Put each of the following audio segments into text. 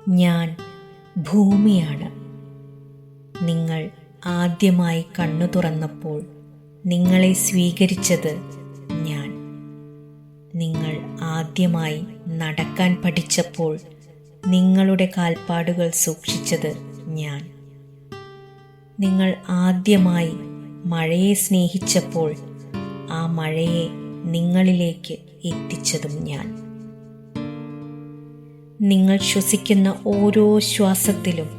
ഞാൻ ഭൂമിയാണ്. നിങ്ങൾ ആദ്യമായി കണ്ണു തുറന്നപ്പോൾ നിങ്ങളെ സ്വീകരിച്ചത് ഞാൻ. നിങ്ങൾ ആദ്യമായി നടക്കാൻ പഠിച്ചപ്പോൾ നിങ്ങളുടെ കാൽപ്പാടുകൾ സൂക്ഷിച്ചത് ഞാൻ. നിങ്ങൾ ആദ്യമായി മഴയെ സ്നേഹിച്ചപ്പോൾ ആ മഴയെ നിങ്ങളിലേക്ക് എത്തിച്ചതും ഞാൻ. നിങ്ങൾ ശ്വസിക്കുന്ന ഓരോ ശ്വാസത്തിലും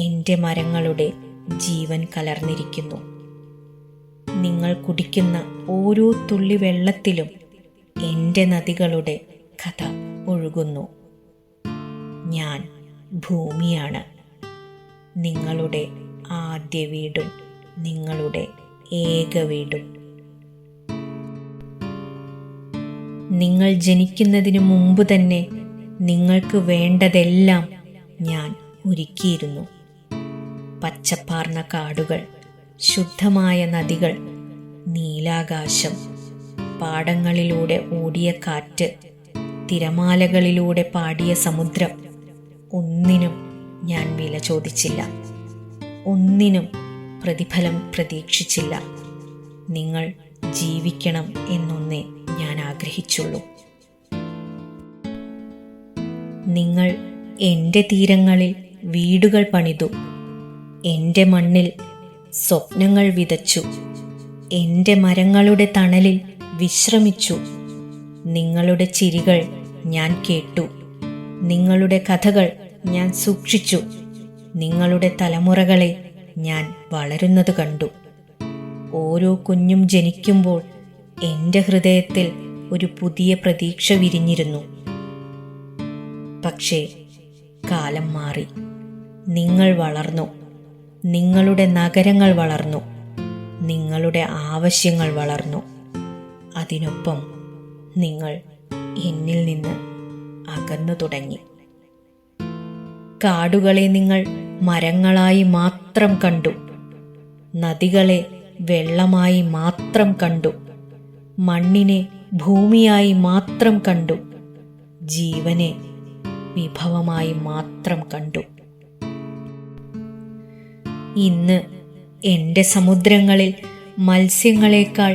എൻ്റെ മരങ്ങളുടെ ജീവൻ കലർന്നിരിക്കുന്നു. നിങ്ങൾ കുടിക്കുന്ന ഓരോ തുള്ളി വെള്ളത്തിലും എൻ്റെ നദികളുടെ കഥ ഒഴുകുന്നു. ഞാൻ ഭൂമിയാണ്, നിങ്ങളുടെ ആദ്യ വീടും നിങ്ങളുടെ ഏക വീടും. നിങ്ങൾ ജനിക്കുന്നതിന് മുമ്പ് തന്നെ നിങ്ങൾക്ക് വേണ്ടതെല്ലാം ഞാൻ ഒരുക്കിയിരുന്നു. പച്ചപ്പാർന്ന കാടുകൾ, ശുദ്ധമായ നദികൾ, നീലാകാശം, പാടങ്ങളിലൂടെ ഓടിയ കാറ്റ്, തിരമാലകളിലൂടെ പാടിയ സമുദ്രം. ഒന്നിനും ഞാൻ വില ചോദിച്ചില്ല, ഒന്നിനും പ്രതിഫലം പ്രതീക്ഷിച്ചില്ല. നിങ്ങൾ ജീവിക്കണം എന്നൊന്നേ ഞാൻ ആഗ്രഹിച്ചുള്ളൂ. നിങ്ങൾ എൻ്റെ തീരങ്ങളിൽ വീടുകൾ പണിതു, എൻ്റെ മണ്ണിൽ സ്വപ്നങ്ങൾ വിതച്ചു, എൻ്റെ മരങ്ങളുടെ തണലിൽ വിശ്രമിച്ചു. നിങ്ങളുടെ ചിരികൾ ഞാൻ കേട്ടു, നിങ്ങളുടെ കഥകൾ ഞാൻ സൂക്ഷിച്ചു, നിങ്ങളുടെ തലമുറകളെ ഞാൻ വളരുന്നത് കണ്ടു. ഓരോ കുഞ്ഞും ജനിക്കുമ്പോൾ എൻ്റെ ഹൃദയത്തിൽ ഒരു പുതിയ പ്രതീക്ഷ വിരിഞ്ഞിരുന്നു. പക്ഷേ കാലം മാറി, നിങ്ങൾ വളർന്നു, നിങ്ങളുടെ നഗരങ്ങൾ വളർന്നു, നിങ്ങളുടെ ആവശ്യങ്ങൾ വളർന്നു. അതിനൊപ്പം നിങ്ങൾ എന്നിൽ നിന്ന് അകന്നു തുടങ്ങി. കാടുകളെ നിങ്ങൾ മരങ്ങളായി മാത്രം കണ്ടു, നദികളെ വെള്ളമായി മാത്രം കണ്ടു, മണ്ണിനെ ഭൂമിയായി മാത്രം കണ്ടു, ജീവനെ വിഭവമായി മാത്രം കണ്ടു. ഇന്ന് എൻ്റെ സമുദ്രങ്ങളിൽ മത്സ്യങ്ങളെക്കാൾ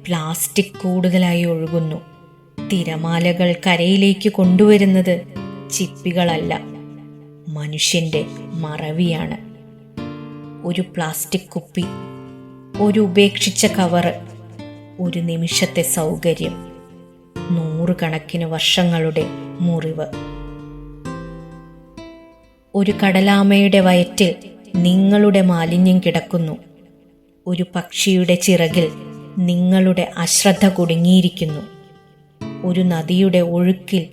പ്ലാസ്റ്റിക് കൂടുതലായി ഒഴുകുന്നു. തിരമാലകൾ കരയിലേക്ക് കൊണ്ടുവരുന്നത് ചിപ്പികളല്ല, മനുഷ്യൻ്റെ മറവിയാണ്. ഒരു പ്ലാസ്റ്റിക് കുപ്പി, ഒരു ഉപേക്ഷിച്ച കവറ്, ഒരു നിമിഷത്തെ സൗകര്യം, നൂറുകണക്കിന് വർഷങ്ങളുടെ മുറിവ്. ഒരു കടലാമയുടെ വയറ്റിൽ നിങ്ങളുടെ മാലിന്യം കിടക്കുന്നു. ഒരു പക്ഷിയുടെ ചിറകിൽ നിങ്ങളുടെ അശ്രദ്ധ കുടുങ്ങിയിരിക്കുന്നു. ഒരു നദിയുടെ ഒഴുക്കിൽ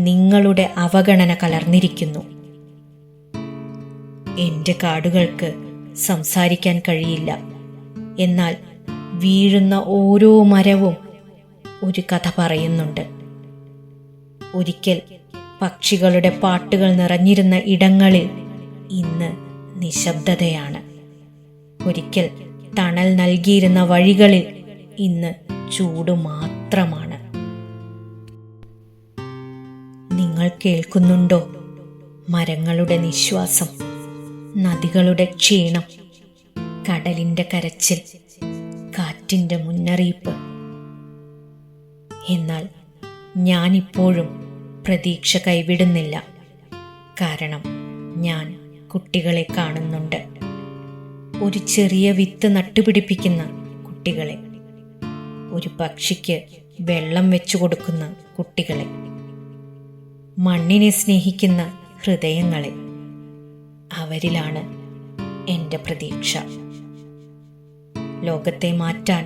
നിങ്ങളുടെ അവഗണന കലർന്നിരിക്കുന്നു. എൻ്റെ കാടുകൾക്ക് സംസാരിക്കാൻ കഴിയില്ല, എന്നാൽ വീഴുന്ന ഓരോ മരവും ഒരു കഥ പറയുന്നുണ്ട്. ഒരിക്കൽ പക്ഷികളുടെ പാട്ടുകൾ നിറഞ്ഞിരുന്ന ഇടങ്ങളിൽ ഇന്ന് നിശബ്ദതയാണ്. ഒരിക്കൽ തണൽ നൽകിയിരുന്ന വഴികളിൽ ഇന്ന് ചൂട് മാത്രമാണ്. നിങ്ങൾ കേൾക്കുന്നുണ്ടോ മരങ്ങളുടെ നിശ്വാസം, നദികളുടെ ക്ഷീണം, കടലിൻ്റെ കരച്ചിൽ, കാറ്റിൻ്റെ മുന്നറിയിപ്പ്? എന്നാൽ ഞാനിപ്പോഴും പ്രതീക്ഷ കൈവിടുന്നില്ല. കാരണം ഞാൻ കുട്ടികളെ കാണുന്നുണ്ട്. ഒരു ചെറിയ വിത്ത് നട്ടുപിടിപ്പിക്കുന്ന കുട്ടികളെ, ഒരു പക്ഷിക്ക് വെള്ളം വെച്ചു കൊടുക്കുന്ന കുട്ടികളെ, മണ്ണിനെ സ്നേഹിക്കുന്ന ഹൃദയങ്ങളെ. അവരിലാണ് എൻ്റെ പ്രതീക്ഷ. ലോകത്തെ മാറ്റാൻ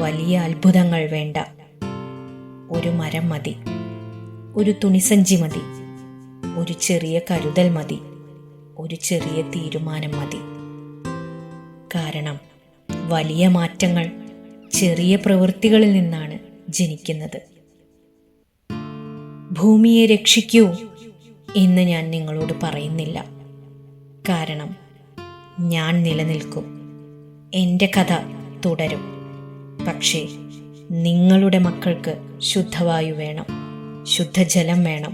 വലിയ അത്ഭുതങ്ങൾ വേണ്ട. ഒരു മരം മതി, ഒരു തുണിസഞ്ചി മതി, ഒരു ചെറിയ കരുതൽ മതി, ഒരു ചെറിയ തീരുമാനം മതി. കാരണം വലിയ മാറ്റങ്ങൾ ചെറിയ പ്രവൃത്തികളിൽ നിന്നാണ് ജനിക്കുന്നത്. ഭൂമിയെ രക്ഷിക്കൂ എന്ന് ഞാൻ നിങ്ങളോട് പറയുന്നില്ല. കാരണം ഞാൻ നിലനിൽക്കും, എൻ്റെ കഥ തുടരും. പക്ഷേ നിങ്ങളുടെ മക്കൾക്ക് ശുദ്ധവായു വേണം, ശുദ്ധജലം വേണം,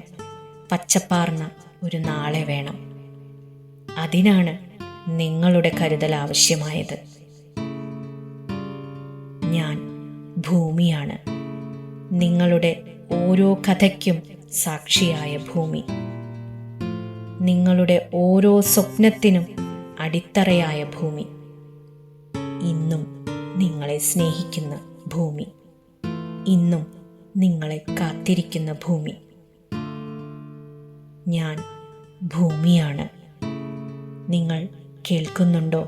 പച്ചപ്പാർന്ന ഒരു നാളെ വേണം. അതിനാണ് നിങ്ങളുടെ കരുതൽ ആവശ്യമായത്. ഞാൻ ഭൂമിയാണ്, നിങ്ങളുടെ ഓരോ കഥയ്ക്കും സാക്ഷിയായ ഭൂമി, നിങ്ങളുടെ ഓരോ സ്വപ്നത്തിനും അടിത്തറയായ ഭൂമി, ഇന്നും നിങ്ങളെ സ്നേഹിക്കുന്ന ഭൂമി, ഇന്നും നിങ്ങളെ കാത്തിരിക്കുന്ന ഭൂമി. ഞാൻ ഭൂമിയാണ്. നിങ്ങൾ കേൾക്കുന്നുണ്ടോ?